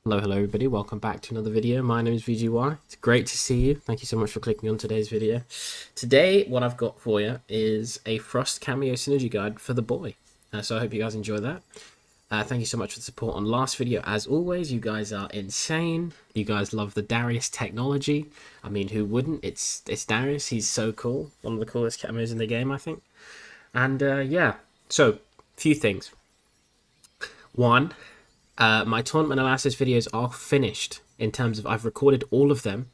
Hello everybody, welcome back to another video. My name is VGY. It's great to see you. Thank you so much for clicking on today's video. Today, what I've got for you is a Frost cameo synergy guide for the boy. So I hope you guys enjoy that. Thank you so much for the support on last video. As always, you guys are insane. You guys love the Darius technology. I mean, who wouldn't? It's Darius. He's so cool. One of the coolest cameos in the game, I think. And yeah, so, few things. One, my tournament analysis videos are finished in terms of I've recorded all of them.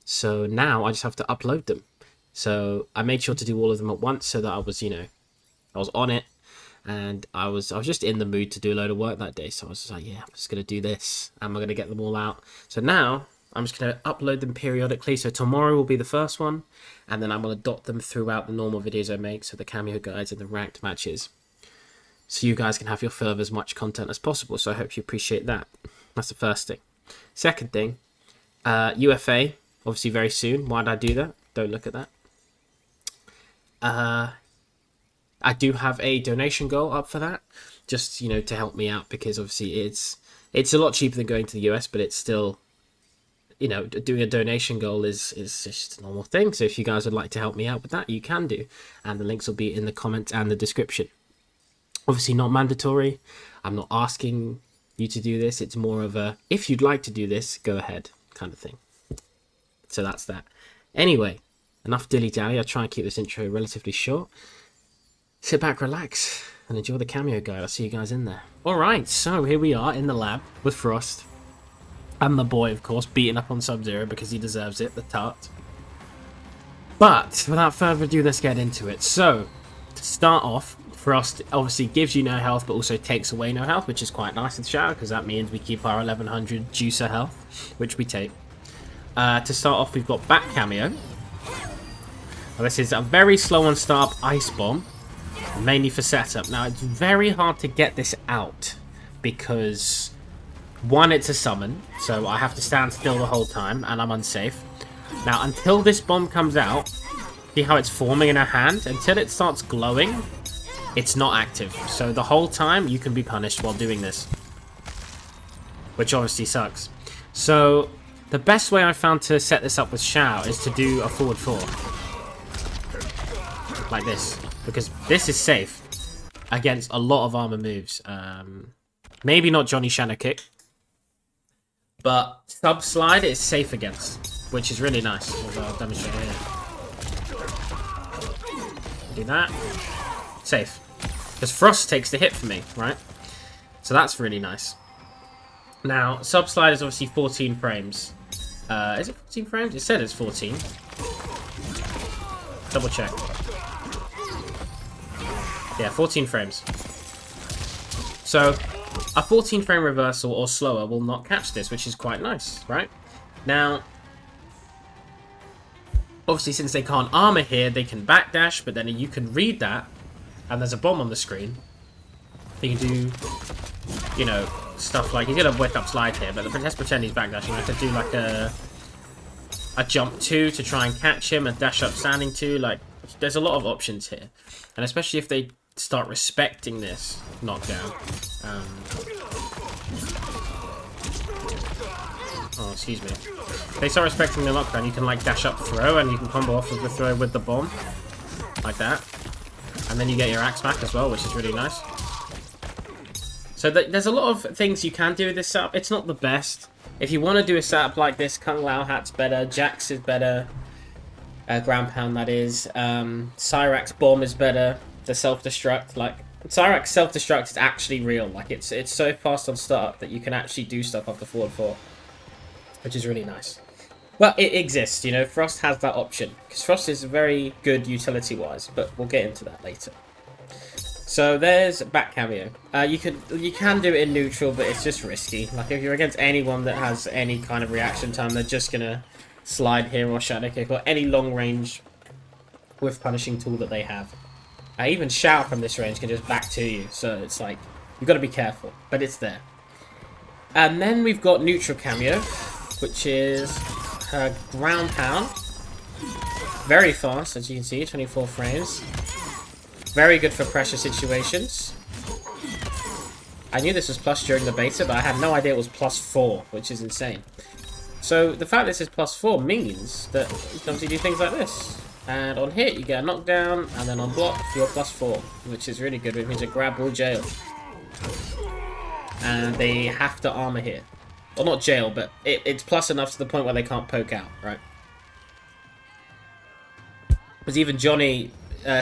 So now I just have to upload them. So I made sure to do all of them at once so that I was, I was on it. And I was just in the mood to do a load of work that day. So I was just like, yeah, I'm just going to do this. And I'm going to get them all out. So now I'm just going to upload them periodically. So tomorrow will be the first one. And then I'm going to dot them throughout the normal videos I make. So the cameo guides and the ranked matches. So you guys can have your fill of as much content as possible. So I hope you appreciate that. That's the first thing. Second thing, UFA, obviously very soon. Why did I do that? Don't look at that. I do have a donation goal up for that. Just, to help me out. Because obviously it's a lot cheaper than going to the US. But it's still, doing a donation goal is just a normal thing. So if you guys would like to help me out with that, you can do. And the links will be in the comments and the description. Obviously not mandatory. I'm not asking you to do this. It's more of a, if you'd like to do this, go ahead kind of thing. So that's that. Anyway, enough dilly-dally. I'll try and keep this intro relatively short. Sit back, relax, and enjoy the cameo guide. I'll see you guys in there. Alright, so here we are in the lab with Frost. And the boy, of course, beating up on Sub-Zero because he deserves it, the tart. But, without further ado, let's get into it. So, to start off, Frost obviously gives you no health, but also takes away no health, which is quite nice with Shao, because that means we keep our 1100 juicer health, which we take. To start off, we've got Bat Cameo. Now, this is a very slow on start Ice Bomb, mainly for setup. Now, it's very hard to get this out, because, one, it's a summon, so I have to stand still the whole time, and I'm unsafe. Now, until this bomb comes out, see how it's forming in her hand? Until it starts glowing, it's not active, so the whole time you can be punished while doing this, which obviously sucks. So the best way I found to set this up with Shao is to do a forward 4 like this, because this is safe against a lot of armor moves. Maybe not Johnny Shanna kick, but sub slide is safe against, which is really nice. I'll demonstrate here. Do that. Safe. Because Frost takes the hit for me, right? So that's really nice. Now, sub slide is obviously 14 frames. Is it 14 frames? It said it's 14. Double check. Yeah, 14 frames. So, a 14 frame reversal or slower will not catch this, which is quite nice, right? Now, obviously since they can't armor here, they can backdash, but then you can read that, and there's a bomb on the screen. You can do, stuff like, he's gonna wake up slide here, but let's pretend he's backdashing. I could do like a jump 2 to try and catch him, a dash up standing 2, like, there's a lot of options here. And especially if they start respecting this knockdown. Oh, excuse me. If they start respecting the knockdown, you can like dash up throw, and you can combo off of the throw with the bomb. Like that. And then you get your axe back as well, which is really nice. So there's a lot of things you can do with this setup. It's not the best. If you want to do a setup like this, Kung Lao Hat's better, Jax is better, Ground Pound that is, Cyrax Bomb is better, the self-destruct, like, Cyrax self-destruct is actually real. Like, it's so fast on startup that you can actually do stuff off the forward 4, which is really nice. Well, it exists, Frost has that option, because Frost is very good utility-wise, but we'll get into that later. So there's Bat Cameo. You can do it in neutral, but it's just risky. Like, if you're against anyone that has any kind of reaction time, they're just gonna slide here or shadow kick or any long range with punishing tool that they have. Even Shao from this range can just back to you, so it's like, you've got to be careful, but it's there. And then we've got neutral cameo, which is her ground pound. Very fast, as you can see, 24 frames. Very good for pressure situations. I knew this was plus during the beta, but I had no idea it was +4, which is insane. So the fact this is +4 means that you can obviously do things like this. And on hit, you get a knockdown, and then on block, you're +4, which is really good. It means a grab will jail. And they have to armor here. Well, not jail, but it's plus enough to the point where they can't poke out, right? Because even Johnny,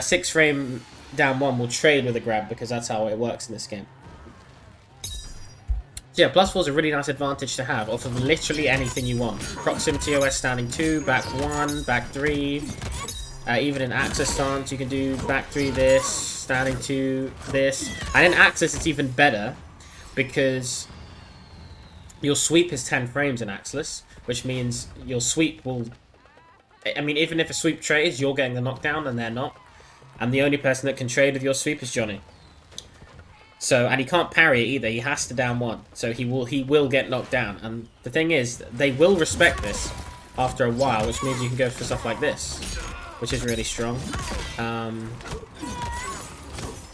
6 frame down 1 will trade with a grab because that's how it works in this game. So yeah, +4 is a really nice advantage to have off of literally anything you want. Proximity OS standing 2, back 1, back 3. Even in Axis stance, you can do back 3 this, standing 2 this. And in Axis, it's even better because your sweep is 10 frames in Axis, which means your sweep will... I mean, even if a sweep trades, you're getting the knockdown and they're not. And the only person that can trade with your sweep is Johnny. So, and he can't parry it either. He has to down 1. So he will get knocked down. And the thing is, they will respect this after a while, which means you can go for stuff like this, which is really strong.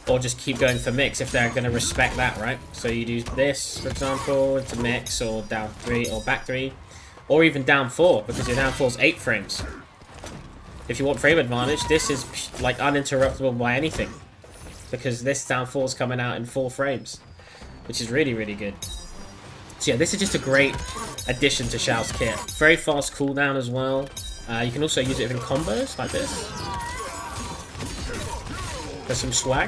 Or just keep going for mix if they're going to respect that, right? So you do this, for example, into mix, or down 3, or back 3. Or even down 4, because your down 4 is 8 frames. If you want frame advantage, this is like uninterruptible by anything. Because this down 4 is coming out in 4 frames. Which is really, really good. So yeah, this is just a great addition to Shao's kit. Very fast cooldown as well. You can also use it in combos, like this. There's some swag.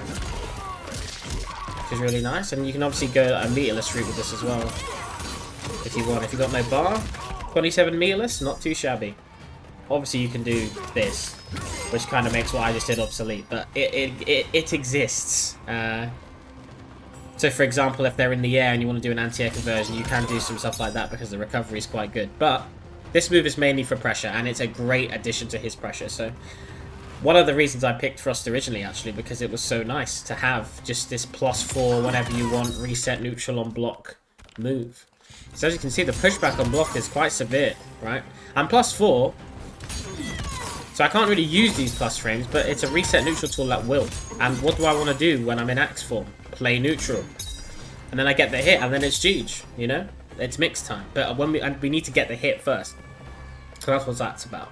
Which is really nice. And you can obviously go a meterless route with this as well. If you want. If you've got no bar, 27 meterless, not too shabby. Obviously you can do this, which kind of makes what I just did obsolete, but it exists. So for example, if they're in the air and you want to do an anti-air conversion, you can do some stuff like that because the recovery is quite good. But this move is mainly for pressure, and it's a great addition to his pressure. So one of the reasons I picked Frost originally, actually, because it was so nice to have just this +4 whenever you want, reset neutral on block move. So as you can see, the pushback on block is quite severe, right? And +4... So I can't really use these plus frames, but it's a reset neutral tool at will. And what do I want to do when I'm in axe form? Play neutral. And then I get the hit, and then it's Jeej, you know? It's mix time. But when we need to get the hit first. So that's what that's about.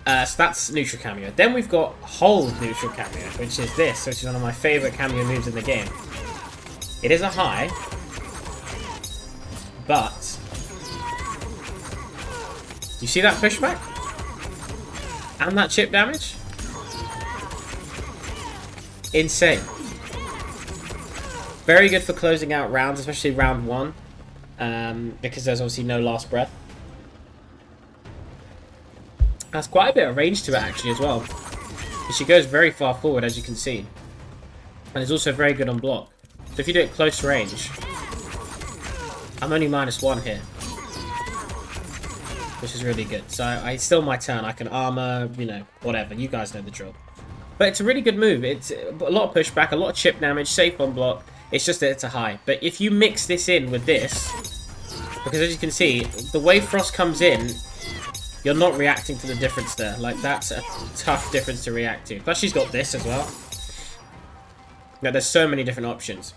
So that's neutral cameo. Then we've got hold neutral cameo, which is this, which is one of my favourite cameo moves in the game. It is a high, but... You see that pushback? And that chip damage? Insane. Very good for closing out rounds, especially round 1. Because there's obviously no last breath. Has quite a bit of range to it actually as well. She goes very far forward, as you can see. And it's also very good on block. So if you do it close range... I'm only -1 here. Which is really good. So it's still my turn. I can armor, you know, whatever. You guys know the drill. But it's a really good move. It's a lot of pushback, a lot of chip damage, safe on block. It's just that it's a high. But if you mix this in with this, because as you can see, the way Frost comes in, you're not reacting to the difference there. Like, that's a tough difference to react to. Plus, she's got this as well. Now, there's so many different options.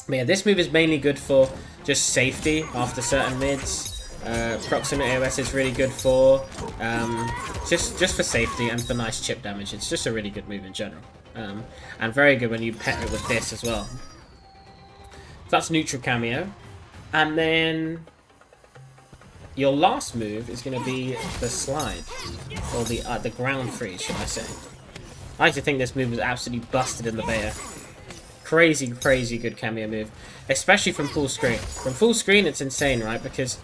But yeah, this move is mainly good for just safety after certain mids. Proximity AOS is really good for just for safety and for nice chip damage. It's just a really good move in general, and very good when you pair it with this as well. So that's neutral cameo, and then your last move is going to be the slide, or the ground freeze, should I say? I like to think this move was absolutely busted in the beta. Crazy, crazy good cameo move, especially from full screen. From full screen, it's insane, right? Because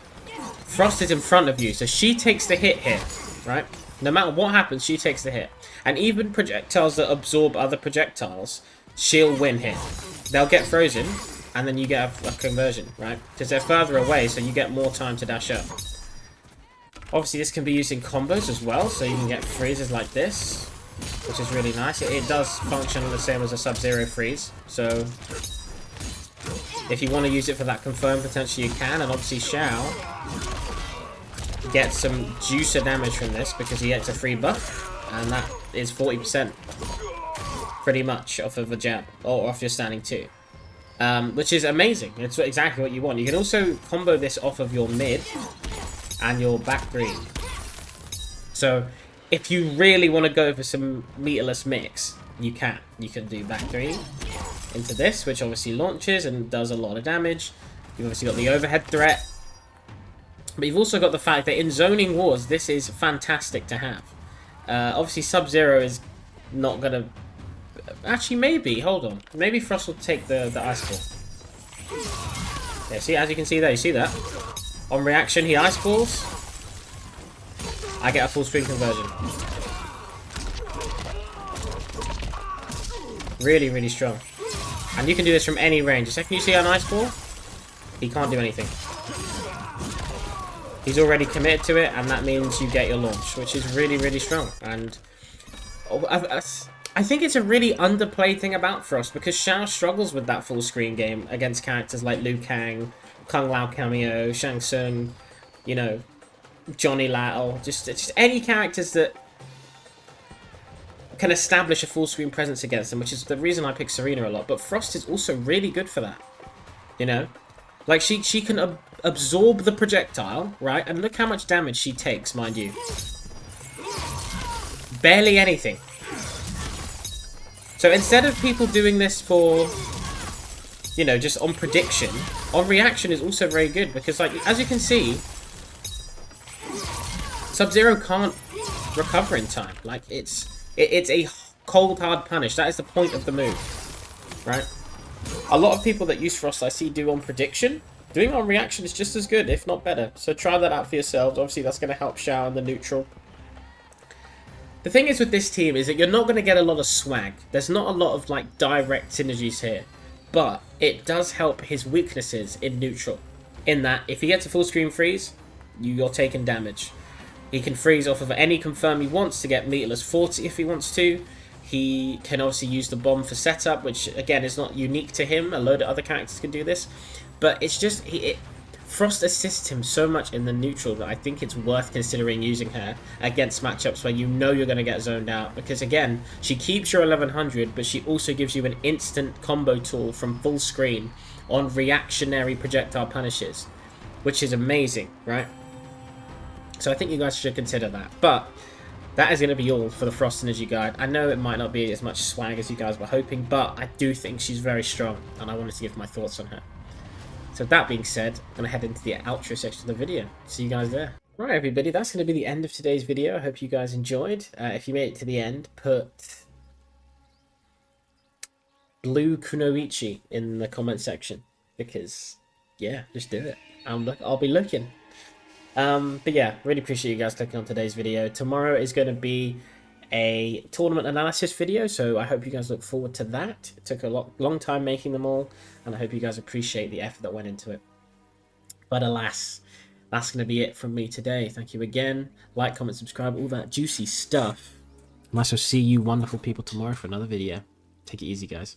Frost is in front of you, so she takes the hit here, right? No matter what happens, she takes the hit. And even projectiles that absorb other projectiles, she'll win here. They'll get frozen, and then you get a conversion, right? Because they're further away, so you get more time to dash up. Obviously, this can be used in combos as well, so you can get freezes like this, which is really nice. It does function the same as a Sub-Zero freeze, so... If you want to use it for that confirm, potentially you can, and obviously Shao gets some juicer damage from this because he gets a free buff, and that is 40% pretty much off of a jab, or off your standing 2. which is amazing. It's exactly what you want. You can also combo this off of your mid and your back three. So if you really want to go for some meterless mix, you can. You can do back three into this, which obviously launches and does a lot of damage. You've obviously got the overhead threat. But you've also got the fact that in zoning wars, this is fantastic to have. Obviously, Sub-Zero is not going to... Actually, maybe. Hold on. Maybe Frost will take the Ice Ball. Yeah, see, as you can see there, you see that? On reaction, he Ice Balls. I get a full screen conversion. Really, really strong. And you can do this from any range. The second you see an Ice Ball, he can't do anything. He's already committed to it, and that means you get your launch, which is really, really strong. And I think it's a really underplayed thing about Frost, because Shao struggles with that full screen game against characters like Liu Kang, Kung Lao Cameo, Shang Tsung, you know, Johnny Lattle, just any characters that can establish a full screen presence against them, which is the reason I pick Serena a lot. But Frost is also really good for that, you know? Like, she can absorb the projectile, right? And look how much damage she takes, mind you. Barely anything. So instead of people doing this for, you know, just on prediction, on reaction is also very good. Because, like, as you can see, Sub-Zero can't recover in time. Like, it's a cold, hard punish. That is the point of the move, right? A lot of people that use Frost I see do on prediction. Doing on reaction is just as good, if not better. So try that out for yourselves. Obviously, that's going to help Shao in the neutral. The thing is with this team is that you're not going to get a lot of swag. There's not a lot of, like, direct synergies here. But it does help his weaknesses in neutral. In that, if he gets a full screen freeze, you're taking damage. He can freeze off of any confirm he wants to get meterless 40 if he wants to. He can obviously use the bomb for setup, which, again, is not unique to him. A load of other characters can do this. But it's just... Frost assists him so much in the neutral that I think it's worth considering using her against matchups where you know you're going to get zoned out. Because, again, she keeps your 1100, but she also gives you an instant combo tool from full screen on reactionary projectile punishes, which is amazing, right? So I think you guys should consider that. But that is going to be all for the Frost Synergy Guide. I know it might not be as much swag as you guys were hoping, but I do think she's very strong, and I wanted to give my thoughts on her. So that being said, I'm going to head into the outro section of the video. See you guys there. Right, everybody, that's going to be the end of today's video. I hope you guys enjoyed. If you made it to the end, put Blue Kunoichi in the comment section. Because, yeah, just do it. I'll be looking. But yeah, really appreciate you guys clicking on today's video. Tomorrow is going to be a tournament analysis video, so I hope you guys look forward to that. It took a long time making them all, and I hope you guys appreciate the effort that went into it. But alas, that's going to be it from me today. Thank you again. Like, comment, subscribe, all that juicy stuff. And I shall see you wonderful people tomorrow for another video. Take it easy, guys.